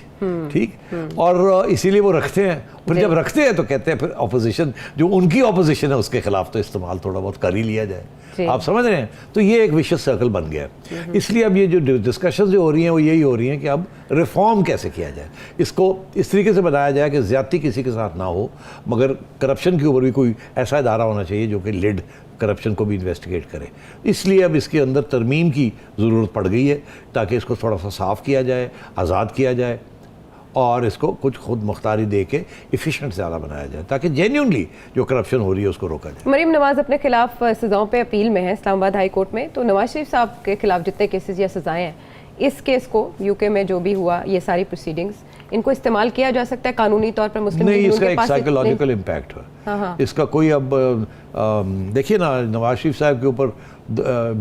ठीक। और इसीलिए वो रखते हैं, फिर जब रखते हैं तो कहते हैं फिर ऑपोजिशन, जो उनकी ऑपोजिशन है उसके खिलाफ तो इस्तेमाल थोड़ा बहुत कर ही लिया जाए। आप समझ रहे हैं? तो ये एक विशेष सर्कल बन गया है। इसलिए अब ये जो डिस्कशन जो हो रही हैं वो यही हो रही हैं कि अब रिफॉर्म कैसे किया जाए, इसको इस तरीके से बनाया जाए कि ज़्यादती किसी के साथ ना हो, मगर करप्शन के ऊपर भी कोई ऐसा इदारा होना चाहिए जो कि लिड करप्शन को भी इन्वेस्टिगेट करे। इसलिए अब इसके अंदर तरमीम की ज़रूरत पड़ गई है ताकि इसको थोड़ा सा साफ़ किया जाए, आज़ाद किया जाए और इसको कुछ खुद मुख्तारी दे के एफिशिएंट ज़्यादा बनाया जाए ताकि जेन्युइनली जो करप्शन हो रही है उसको रोका जाए। मरीम नवाज़ अपने खिलाफ सज़ाओं पे अपील में है इस्लामाबाद हाई कोर्ट में, तो नवाज शरीफ साहब के खिलाफ जितने केसेस या सज़ाएं हैं, इस केस को यूके में जो भी हुआ, ये सारी प्रोसीडिंग्स, इनको इस्तेमाल किया जा सकता है कानूनी तौर पर मुस्लिम नहीं, इसका एक साइकोलॉजिकल इम्पैक्ट है। इसका कोई अब देखिए ना, नवाज शरीफ साहब के ऊपर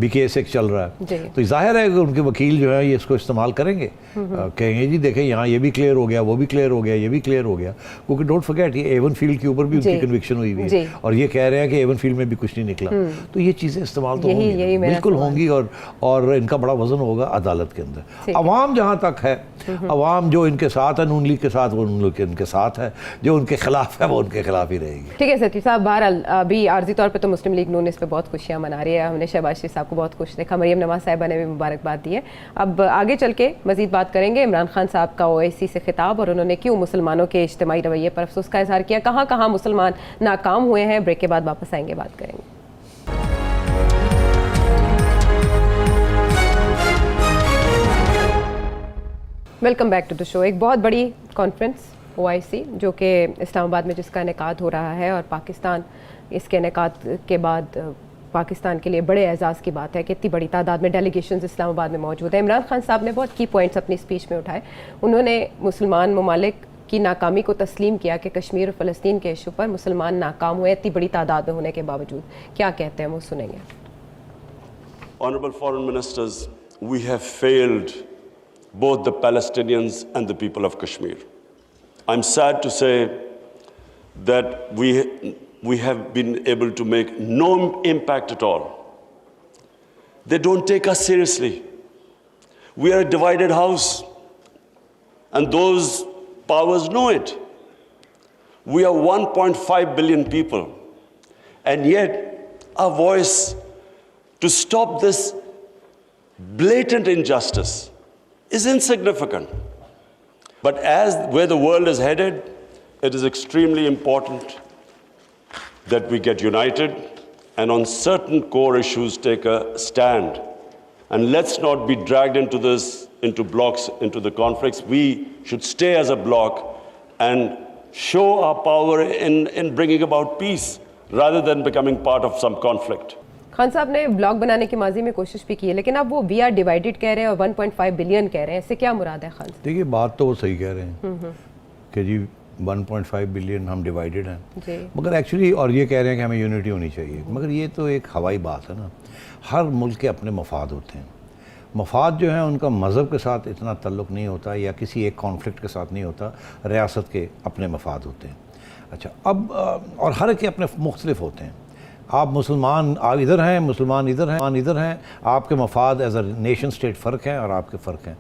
BKS एक चल रहा है, तो जाहिर है कि उनके वकील जो है ये इसको इस्तेमाल करेंगे, कहेंगे जी देखें यहाँ ये भी क्लियर हो गया, वो भी क्लियर हो गया, ये भी क्लियर हो गया, क्योंकि डोंट फॉरगेट ये एवन फील्ड के ऊपर भी उनकी कन्विक्शन हुई हुई है और ये कह रहे हैं कि एवन फील्ड में भी कुछ नहीं निकला। तो ये चीज़ें इस्तेमाल तो होंगी, बिल्कुल होंगी, और इनका बड़ा वजन होगा अदालत के अंदर। अवाम जहाँ तक है, अवाम जो इनके साथ है, नून लीग के साथ, वो उनके साथ है, जो उनके खिलाफ है वो उनके खिलाफ ही रहेगी। ठीक है सती साहब, बहरहाल अभी आर्जी तौर पर तो मुस्लिम लीग नून इस पर बहुत खुशियाँ मना रही है, हमने शहबाज शरीफ साहब को बहुत खुश देखा, मरीम नवाज साहिबा ने भी मुबारकबाद दी है। अब आगे चल के मजीद बात करेंगे इमरान खान साहब का OIC से खिताब और उन्होंने क्यों मुसलमानों के इज्तिमाई रवैये पर अफसोस का इजहार किया, कहाँ कहाँ मुसलमान नाकाम हुए हैं। ब्रेक के बाद वापस आएंगे, बात करेंगे। Welcome back to the show. एक बहुत बड़ी कॉन्फ्रेंस OIC जो कि इस्लामाबाद में जिसका इनेकाद हो रहा है और पाकिस्तान इसके इनेकाद के बाद पाकिस्तान के लिए बड़े एजाज़ की बात है कि इतनी बड़ी तादाद में डेलीगेशंस इस्लामाबाद में मौजूद है। इमरान खान साहब ने बहुत की पॉइंट्स अपनी स्पीच में उठाए। उन्होंने मुसलमान ममालिक की नाकामी को तस्लीम किया कि कश्मीर और फ़लस्तीन के इशू पर मुसलमान नाकाम हुए इतनी बड़ी तादाद में होने के बावजूद। क्या कहते हैं वो सुनेंगे। Honorable Foreign Ministers, we have failed both the Palestinians and the people of Kashmir. I'm sad to say that we have been able to make no impact at all. They don't take us seriously. We are a divided house, and those powers know it. We are 1.5 billion people, and yet our voice to stop this blatant injustice is insignificant. But as where the world is headed, it is extremely important that we get united and on certain core issues take a stand. And let's not be dragged into this, into blocks, into the conflicts. We should stay as a block and show our power in bringing about peace rather than becoming part of some conflict. Khan साहब ने block बनाने की माजी में कोशिश भी की है, लेकिन अब वो वी आर डिवाइडेड कह रहे हैं और 1.5 बिलियन कह रहे हैं, इससे क्या मुराद है खान साहब? देखिए, बात तो वो सही कह रहे हैं कि जी 1.5 बिलियन हम डिवाइडेड हैं, मगर एक्चुअली और ये कह रहे हैं कि हमें यूनिटी होनी चाहिए, मगर ये तो एक हवाई बात है ना। हर मुल्क के अपने मफाद होते हैं। मफाद जो है उनका मज़हब के साथ इतना ताल्लुक़ नहीं होता या किसी एक कॉन्फ्लिक्ट के साथ नहीं होता, रियासत के अपने मफाद होते हैं। अच्छा, अब और हर एक के अपने मुख्तलिफ होते हैं। आप मुसलमान आप इधर हैं, मुसलमान इधर हैं, आपके मफाद एज अ नेशन स्टेट फ़र्क हैं और आपके फ़र्क हैं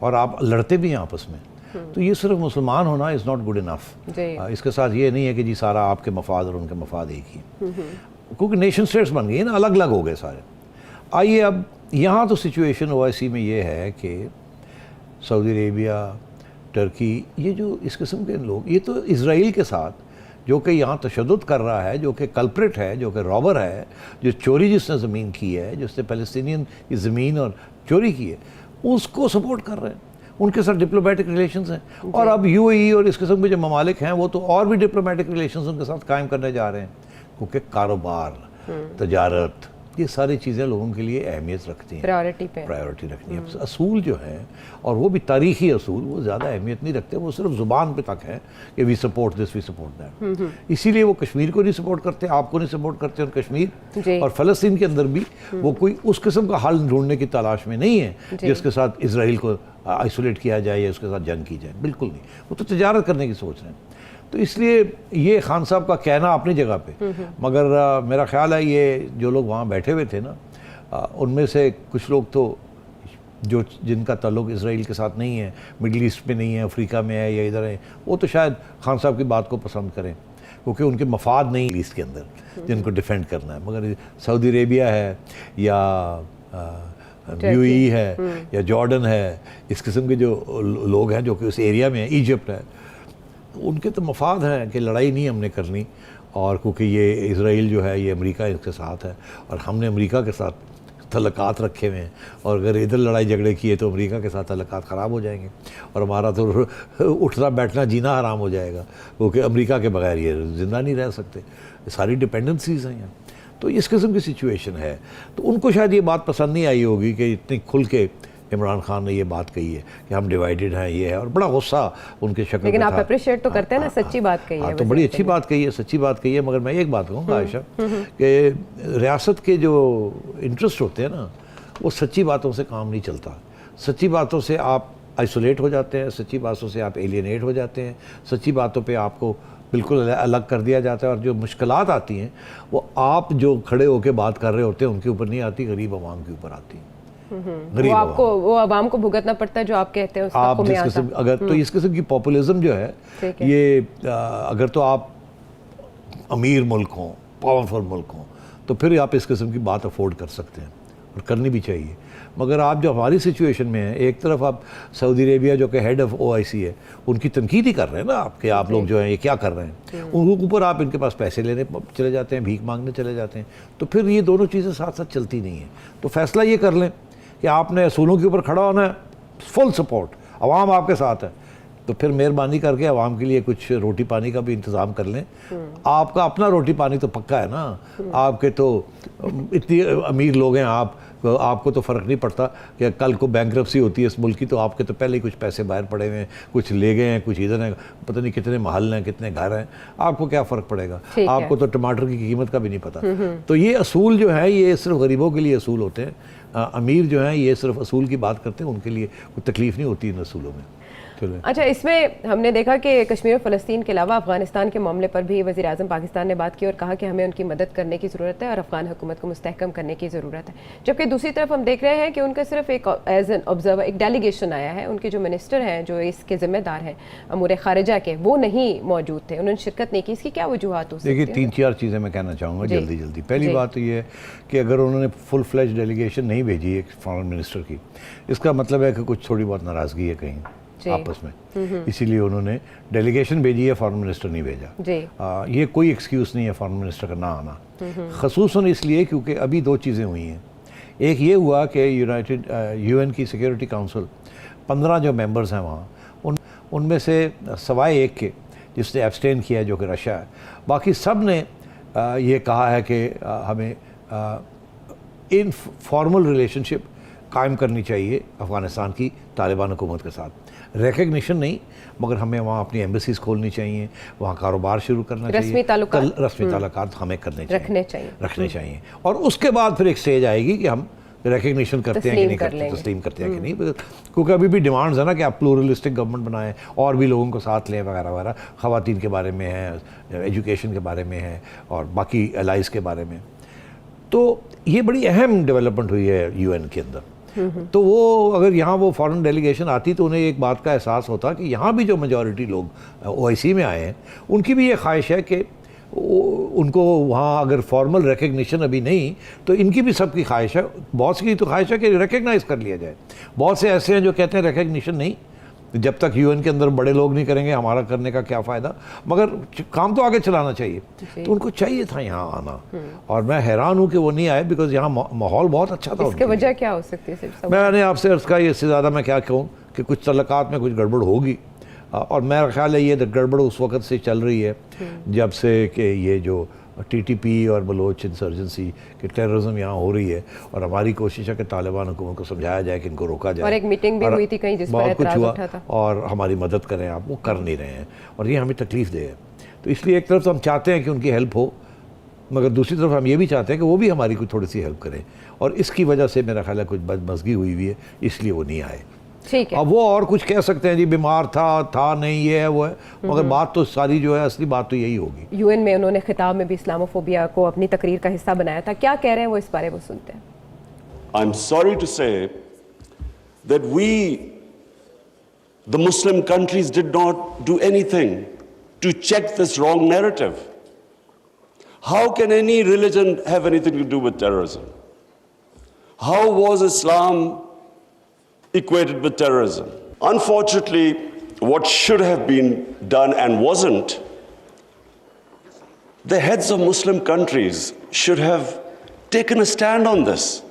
और आप लड़ते भी हैं आपस में। तो ये सिर्फ मुसलमान होना इज़ नॉट गुड इनफ। इसके साथ ये नहीं है कि जी सारा आपके मफाद और उनके मफाद एक ही, क्योंकि नेशन स्टेट्स बन गई ना, अलग अलग हो गए सारे। आइए, अब यहाँ तो सिचुएशन OIC में ये है कि सऊदी अरेबिया, टर्की, ये जो इस किस्म के लोग, ये तो इज़राइल के साथ जो कि यहाँ तशद्दुद कर रहा है, जो कि कल्प्रिट है, जो कि रॉबर है, जो चोरी जिसने ज़मीन की है, जिसने फ़लस्तीनियन की ज़मीन और चोरी की है, उसको सपोर्ट कर रहे हैं। उनके साथ डिप्लोमेटिक रिलेशंस हैं और अब UAE और इस किस्म के जो ममालिक हैं वो तो और भी डिप्लोमेटिक रिलेशंस उनके साथ कायम करने जा रहे हैं, क्योंकि कारोबार, तजारत, ये सारी चीज़ें लोगों के लिए अहमियत रखती हैं, प्रायोरिटी रखती है। असूल जो है, और वो भी तारीख़ी असूल, वो ज़्यादा अहमियत नहीं रखते, वो सिर्फ ज़ुबान पे तक है कि we support this, we support that. इसीलिए वो कश्मीर को नहीं सपोर्ट करते, आपको नहीं सपोर्ट करते, और कश्मीर और फ़लस्तीन के अंदर भी वो कोई उस किस्म का हल ढूंढने की तलाश में नहीं है जिसके साथ इसराइल को आइसोलेट किया जाए या उसके साथ जंग की जाए, बिल्कुल नहीं। वो तो तजारत करने की सोच रहे हैं। तो इसलिए ये खान साहब का कहना अपनी जगह पे, मगर मेरा ख्याल है ये जो लोग वहाँ बैठे हुए थे ना, उनमें से कुछ लोग तो जो जिनका ताल्लुक इसराइल के साथ नहीं है, मिडल ईस्ट में नहीं है, अफ्रीका में है या इधर है, वो तो शायद खान साहब की बात को पसंद करें क्योंकि उनके मफाद नहीं ईस्ट के अंदर जिनको डिफेंड करना है। मगर सऊदी अरेबिया है या यूएई है या जॉर्डन है, इस किस्म के जो लोग हैं जो कि उस एरिया में है, इजिप्ट है, उनके तो मफाद हैं कि लड़ाई नहीं हमने करनी, और क्योंकि ये इसराइल जो है ये अमेरिका इसके साथ है और हमने अमेरिका के साथ तल्लुकात रखे हुए हैं, और अगर इधर लड़ाई झगड़े किए तो अमेरिका के साथ तल्लुकात ख़राब हो जाएंगे और हमारा तो उठना बैठना जीना हराम हो जाएगा, क्योंकि अमेरिका के बगैर ये ज़िंदा नहीं रह सकते, सारी डिपेंडेंसीज हैं यहाँ। तो इस किस्म की सिचुएशन है। तो उनको शायद ये बात पसंद नहीं आई होगी कि इतनी खुल के इमरान खान ने ये बात कही है कि हम डिवाइडेड हैं, ये है, और बड़ा गुस्सा उनके शक्ल लेकिन में आप था। अप्रिशिएट तो करते हैं ना, सच्ची बात कही है। तो बड़ी अच्छी बात कही है, सच्ची बात कही है। मगर मैं एक बात कहूँगा आयशा कि रियासत के जो इंटरेस्ट होते हैं ना, वो सच्ची बातों से काम नहीं चलता। सच्ची बातों से आप आइसोलेट हो जाते हैं, सच्ची बातों से आप एलियनेट हो जाते हैं, सच्ची बातों पे आपको बिल्कुल अलग कर दिया जाता है, और जो मुश्किलात आती हैं वो आप जो खड़े होकर बात कर रहे होते हैं उनके ऊपर नहीं आती, गरीब आवाम के ऊपर आती है। वो आवाम को भुगतना पड़ता है जो आप कहते हैं उसका आप जिस किस्म अगर तो इस किस्म की पॉपुलिज्म जो है ये अगर तो आप अमीर मुल्क हों, पावरफुल मुल्क हों, तो फिर आप इस किस्म की बात अफोर्ड कर सकते हैं और करनी भी चाहिए। मगर आप जो हमारी सिचुएशन में है, एक तरफ आप सऊदी अरेबिया जो कि हेड ऑफ ओआईसी है उनकी तनकीद ही कर रहे हैं ना आपके, आप लोग जो हैं ये क्या कर रहे हैं, उनके ऊपर आप इनके पास पैसे लेने चले जाते हैं, भीख मांगने चले जाते हैं, तो फिर ये दोनों चीज़ें साथ साथ चलती नहीं हैं। तो फैसला ये कर लें कि आपने असूलों के ऊपर खड़ा होना है, फुल सपोर्ट, आवाम आपके साथ है, तो फिर मेहरबानी करके आवाम के लिए कुछ रोटी पानी का भी इंतज़ाम कर लें। आपका अपना रोटी पानी तो पक्का है ना, आपके तो इतनी अमीर लोग हैं, आपको तो फ़र्क नहीं पड़ता कि कल को बैंकरप्सी होती है इस मुल्क की तो आपके तो पहले ही कुछ पैसे बाहर पड़े हुए हैं, कुछ ले गए हैं, कुछ इधर हैं, पता नहीं कितने महल हैं, कितने घर हैं, आपको क्या फ़र्क पड़ेगा, आपको तो टमाटर की कीमत का भी नहीं पता। तो ये असूल जो है ये सिर्फ गरीबों के लिए असूल होते हैं, अमीर जो हैं ये सिर्फ असूल की बात करते हैं, उनके लिए कोई तकलीफ़ नहीं होती इन असूलों में। अच्छा, इसमें हमने देखा कि कश्मीर और फ़लस्तीन के अलावा अफगानिस्तान के मामले पर भी वज़ीर आज़म पाकिस्तान ने बात की और कहा कि हमें उनकी मदद करने की ज़रूरत है और अफ़गान हुकूमत को मुस्तहकम करने की ज़रूरत है। जबकि दूसरी तरफ हम देख रहे हैं कि उनका सिर्फ एक एज एन ऑब्जर्वर एक डेलीगेशन आया है, उनके जो मिनिस्टर हैं जो इसके ज़िम्मेदार हैं अमूर ख़ारिजा के, वो नहीं मौजूद थे, उन्होंने शिरकत नहीं की। इसकी क्या वजूहत हो सकती है? देखिए 3-4 चीज़ें मैं कहना चाहूँगा जल्दी। पहली बात तो ये है कि अगर उन्होंने फुल फ्लैश डेलीगेशन नहीं भेजी एक फॉरेन मिनिस्टर की, इसका मतलब है कि कुछ थोड़ी बहुत नाराज़गी है कहीं आपस में, इसीलिए उन्होंने डेलीगेशन भेजी है, फॉरेन मिनिस्टर नहीं भेजा। ये कोई एक्सक्यूज़ नहीं है फॉरेन मिनिस्टर का ना आना, ख़ुसूसन इसलिए क्योंकि अभी दो चीज़ें हुई हैं। एक ये हुआ कि यूएन की सिक्योरिटी काउंसिल 15 जो मेंबर्स हैं वहाँ, उनमें से सवाए एक के जिसने एब्सटेन किया है जो कि रशिया है, बाकी सब ने ये कहा है कि हमें इन फॉर्मल रिलेशनशिप कायम करनी चाहिए अफ़गानिस्तान की तालिबान हुकूमत के साथ। रिकग्निशन नहीं, मगर हमें वहाँ अपनी एम्बेसीज खोलनी चाहिए, वहाँ कारोबार शुरू करना चाहिए, रस्मी ताल्लुकात हमें रखने चाहिए। और उसके बाद फिर एक स्टेज आएगी कि हम रिकग्निशन करते हैं कि नहीं करते, तस्लीम करते हैं कि नहीं, क्योंकि अभी भी डिमांड्स है ना कि आप प्लूरलिस्टिक गवर्नमेंट बनाएं और भी लोगों को साथ लें वगैरह वगैरह, ख़वातीन के बारे में है, एजुकेशन के बारे में है और बाकी एलाइज के बारे में। तो ये बड़ी अहम डेवलपमेंट हुई है यूएन के अंदर। तो वो अगर यहाँ वो फॉरेन डेलीगेशन आती तो उन्हें एक बात का एहसास होता कि यहाँ भी जो मेजॉरिटी लोग ओआईसी में आए हैं उनकी भी ये ख्वाहिश है कि उनको वहाँ अगर फॉर्मल रिकग्निशन अभी नहीं, तो इनकी भी सबकी ख्वाहिश है, बहुत सी तो ख्वाहिश है कि रिकग्नाइज़ कर लिया जाए। बहुत से ऐसे हैं जो कहते हैं रिकग्निशन नहीं, जब तक यूएन के अंदर बड़े लोग नहीं करेंगे हमारा करने का क्या फ़ायदा, मगर काम तो आगे चलाना चाहिए। तो उनको चाहिए था यहाँ आना, और मैं हैरान हूँ कि वो नहीं आए, बिकॉज यहाँ माहौल बहुत अच्छा था। इसकी वजह क्या हो सकती है? मैंने आपसे अर्ज़ कहा, इससे ज़्यादा मैं क्या कहूँ कि कुछ तल्लुकात में कुछ गड़बड़ होगी, और मेरा ख्याल है ये गड़बड़ उस वक़्त से चल रही है जब से कि ये जो टीटीपी और बलोच इंसर्जेंसी कि टेररिज्म यहाँ हो रही है, और हमारी कोशिश है कि तालिबान हुकूमत को समझाया जाए कि इनको रोका जाए। और एक मीटिंग भी हुई थी कहीं जिस पर कुछ हुआ था, और हमारी मदद करें आप, वो कर नहीं रहे हैं और ये हमें तकलीफ़ दे है। तो इसलिए एक तरफ तो हम चाहते हैं कि उनकी हेल्प हो, मगर दूसरी तरफ हम ये भी चाहते हैं कि वो भी हमारी कोई थोड़ी सी हेल्प करें, और इसकी वजह से मेरा ख्याल है कुछ बदमज़गी हुई है, इसलिए वो नहीं आए। ठीक है, अब वो और कुछ कह सकते हैं जी बीमार था नहीं, ये है वो है, मगर बात तो सारी जो है असली बात तो यही होगी। यूएन में उन्होंने खिताब में भी इस्लामोफोबिया को अपनी तकरीर का हिस्सा बनाया था, क्या कह रहे हैं वो इस बारे में सुनते हैं। आई एम सॉरी टू से that we, the Muslim countries, did not do anything to check this wrong narrative. How can any religion have anything to do with terrorism? How was Islam equated with terrorism? Unfortunately, what should have been done and wasn't, the heads of Muslim countries should have taken a stand on this.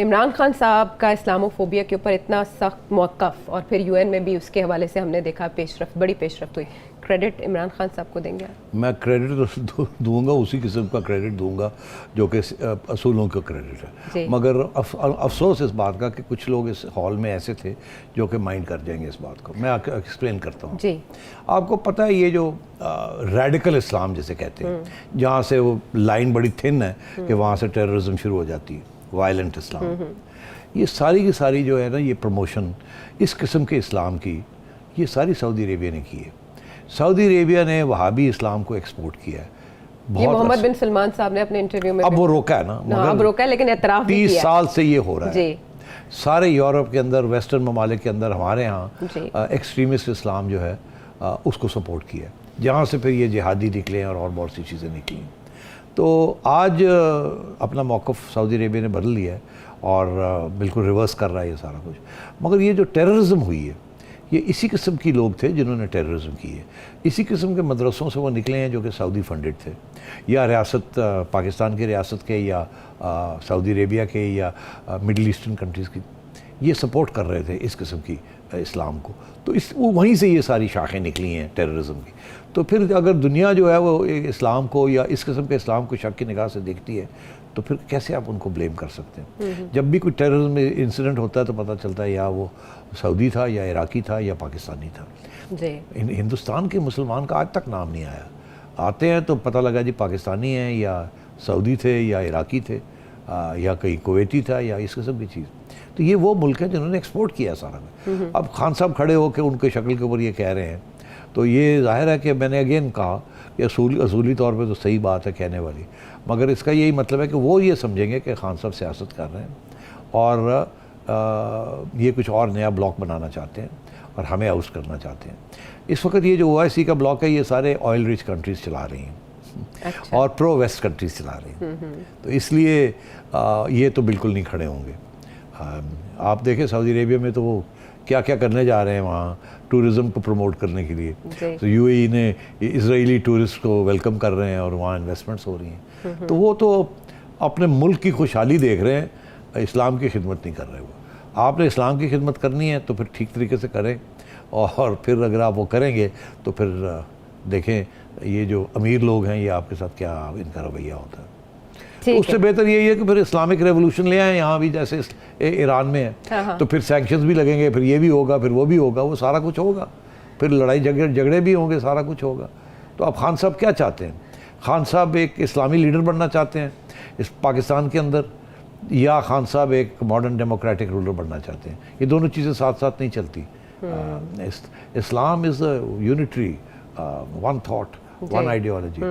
Imran Khan साहब का Islamophobia के ऊपर इतना सख्त मौक़िफ़ और फिर UN में भी उसके हवाले से हमने देखा पेशरफ्त, बड़ी पेशरफ्त हुई। क्रेडिट इमरान खान साहब को देंगे? मैं क्रेडिट तो दूंगा, उसी किस्म का क्रेडिट दूंगा जो कि असूलों का क्रेडिट है। मगर अफसोस इस बात का कि कुछ लोग इस हॉल में ऐसे थे जो कि माइंड कर जाएंगे इस बात को। मैं एक्सप्लेन करता हूँ जी। आपको पता है ये जो रेडिकल इस्लाम जिसे कहते हैं, जहाँ से वो लाइन बड़ी थिन है कि वहाँ से टेररिज्म शुरू हो जाती है, वायलेंट इस्लाम, ये सारी की सारी जो है ना, ये प्रमोशन इस किस्म के इस्लाम की, ये सारी सऊदी अरेबिया ने की है। सऊदी अरेबिया ने वहाबी इस्लाम को एक्सपोर्ट किया है। ये मोहम्मद बिन सलमान साहब ने अपने इंटरव्यू में अब वो रोका है ना, मगर अब रोका है, लेकिन एतराफ़ भी किया। 30 साल से ये हो रहा है सारे यूरोप के अंदर, वेस्टर्न ममालिक के अंदर। हमारे यहाँ एक्सट्रीमिस्ट इस्लाम जो है उसको सपोर्ट किया, जहाँ से फिर ये जिहादी निकले और बहुत सी चीज़ें निकली। तो आज अपना मौक़िफ़ सऊदी अरेबिया ने बदल लिया है और बिल्कुल रिवर्स कर रहा है ये सारा कुछ। मगर ये जो टेररिज्म हुई है, ये इसी किस्म की लोग थे जिन्होंने टेररिज्म की है। इसी किस्म के मदरसों से वो निकले हैं जो कि सऊदी फंडेड थे, या रियासत पाकिस्तान की रियासत के, या सऊदी अरेबिया के, या मिडल ईस्टर्न कंट्रीज़ की, ये सपोर्ट कर रहे थे इस किस्म की इस्लाम को। तो वो वहीं से ये सारी शाखें निकली हैं टेररिज्म की। तो फिर अगर दुनिया जो है वो इस्लाम को या इस किस्म के इस्लाम को शक की निगाह से देखती है, तो फिर कैसे आप उनको ब्लेम कर सकते हैं? जब भी कोई टेररिज्म इंसिडेंट होता है तो पता चलता है या वो सऊदी था, या इराकी था, या पाकिस्तानी था। हिंदुस्तान के मुसलमान का आज तक नाम नहीं आया। आते हैं तो पता लगा जी पाकिस्तानी हैं, या सऊदी थे, या इराकी थे, या कहीं कुवैती था, या इस किस्म की चीज़। तो ये वो मुल्क है जिन्होंने एक्सपोर्ट किया सारा। अब खान साहब खड़े होकर उनके शक्ल के ऊपर ये कह रहे हैं, तो ये जाहिर है कि मैंने अगेन कहा कि असूली तौर पे तो सही बात है कहने वाली, मगर इसका यही मतलब है कि वो ये समझेंगे कि खान साहब सियासत कर रहे हैं और ये कुछ और नया ब्लॉक बनाना चाहते हैं और हमें आउट करना चाहते हैं। इस वक्त ये जो OIC का ब्लॉक है, ये सारे ऑयल रिच कंट्रीज़ चला रही हैं। अच्छा। और प्रो वेस्ट कंट्रीज़ चला रही हैं। तो इसलिए ये तो बिल्कुल नहीं खड़े होंगे। आप देखें सऊदी अरेबिया में तो वो क्या क्या करने जा रहे हैं वहाँ टूरिज़्म को प्रमोट करने के लिए। तो UAE ने इजरायली टूरिस्ट को वेलकम कर रहे हैं और वहाँ इन्वेस्टमेंट्स हो रही हैं। तो वो तो अपने मुल्क की खुशहाली देख रहे हैं, इस्लाम की खिदमत नहीं कर रहे। वो आपने इस्लाम की खिदमत करनी है तो फिर ठीक तरीके से करें, और फिर अगर आप वो करेंगे तो फिर देखें ये जो अमीर लोग हैं ये आपके साथ क्या इनका रवैया होता है। तो उससे बेहतर यही है कि फिर इस्लामिक रेवोल्यूशन ले आए यहाँ भी, जैसे ईरान में है। तो फिर सैंक्शंस भी लगेंगे, फिर ये भी होगा, फिर वो भी होगा, वो सारा कुछ होगा, फिर लड़ाई झगड़े भी होंगे, सारा कुछ होगा। तो अब खान साहब क्या चाहते हैं? खान साहब एक इस्लामी लीडर बनना चाहते हैं इस पाकिस्तान के अंदर, या खान साहब एक मॉडर्न डेमोक्रेटिक रूलर बनना चाहते हैं? ये दोनों चीज़ें साथ साथ नहीं चलती। Islam is a unitary, one thought, one ideology,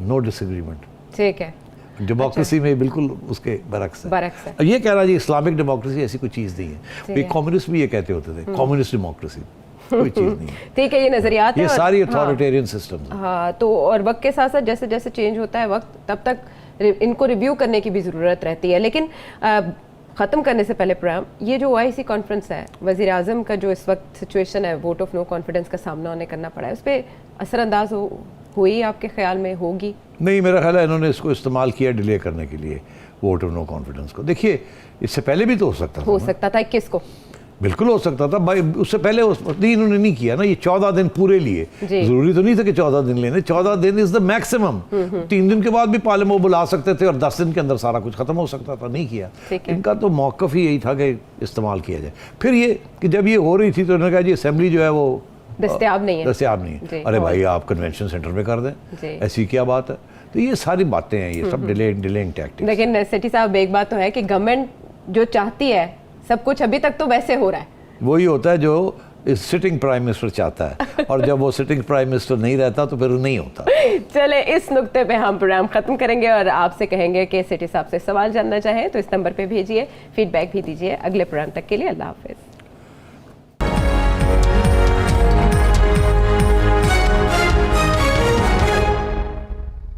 no disagreement. ठीक है। डेमोक्रेसी में बिल्कुल उसके बरक्स है। ये कह रहा जी इस्लामिक डेमोक्रेसी ऐसी कोई चीज़ नहीं है। ये कम्युनिस्ट भी ये कहते होते थे, कम्युनिस्ट डेमोक्रेसी कोई चीज़ नहीं है। ठीक है, ये नजरियात है, ये सारी अथॉरिटेरियन सिस्टम्स हैं। हाँ, तो और वक्त के साथ साथ जैसे जैसे चेंज होता है वक्त, तब तक इनको रिव्यू करने की भी ज़रूरत रहती है। लेकिन ख़त्म करने से पहले प्रोग्राम, ये जो OIC कॉन्फ्रेंस है, वज़ीर आज़म का जो इस वक्त सिचुएशन है, वोट ऑफ नो कॉन्फिडेंस का सामना उन्हें करना पड़ा है, उस पर असरअंदाज हुई आपके ख्याल में? होगी? नहीं, मेरा ख्याल है इन्होंने इसको इस्तेमाल किया डिले करने के लिए, वोट ऑफ नो कॉन्फिडेंस को। देखिए इससे पहले भी तो हो सकता था 21 को, बिल्कुल हो सकता था भाई, उससे पहले इन्होंने नहीं किया ना। ये 14 दिन पूरे लिए, जरूरी तो नहीं था कि 14 दिन लेने, 14 दिन इज द मैक्सिमम। 3 दिन के बाद भी पार्लियामेंट बुला सकते थे और 10 दिन के अंदर सारा कुछ खत्म हो सकता था, नहीं किया। इनका तो मौक़िफ़ ही यही था कि इस्तेमाल किया जाए। फिर ये कि जब ये हो रही थी तो उन्होंने कहा जी असेंबली जो है वो दस्तयाब नहीं है। अरे भाई आप कन्वेंशन सेंटर में कर दें, ऐसी क्या बात है? तो ये सारी बातें हैं, ये सब डिलेइंग टैक्टिक्स। लेकिन सेठी साहब एक बात तो है कि गवर्नमेंट जो चाहती है सब कुछ अभी तक तो वैसे हो रहा है, वही होता है जो इस सिटिंग प्राइम मिनिस्टर चाहता है, और जब वो सिटिंग प्राइम मिनिस्टर नहीं रहता तो फिर वो नहीं होता। चले इस नुक्ते पे हम प्रोग्राम खत्म करेंगे और आपसे कहेंगे कि सेठी साहब से सवाल जानना चाहें तो इस नंबर पे भेजिए, फीडबैक भी दीजिए। अगले प्रोग्राम तक के लिए अल्लाह हाफिज़।